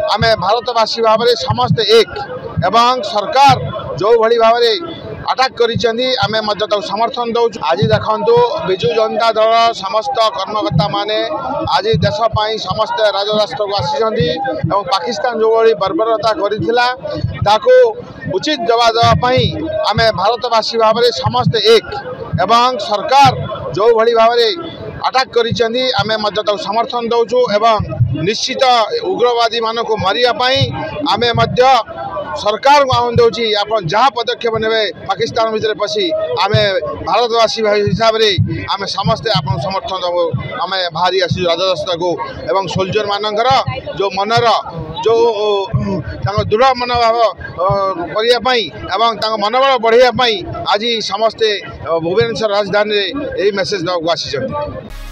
आम भारतवासी भाव में समस्त एक एवं सरकार जो भली भाव अटैक कर समर्थन दौ। आज देखु विजु जनता दल समस्त कर्मकर्ता माने आज देशपाई समस्त राजराष्ट्र को आसी पाकिस्तान जो भाई बर्बरता कर उचित जवाब देवाई आम भारतवासी भाव में समस्त एक एवं सरकार जो भाई भाव अटैक कर समर्थन दौचु एवं निश्चित उग्रवादी मान को मारियापाई आम सरकार को आह्वान दूची आप जहाँ पदक्षेप ने पाकिस्तान भितर पशि आम भारतवासी हिसाब से आम समस्ते आप समर्थन दबू आम बाहरी आस राजरास्ता को एवं सोल्जर मानकर जो मनर जो दृढ़ मनोभाव करने मनोबल बढ़ाई आज समस्ते भुवनेश्वर राजधानी यही मेसेज देवाक आसी।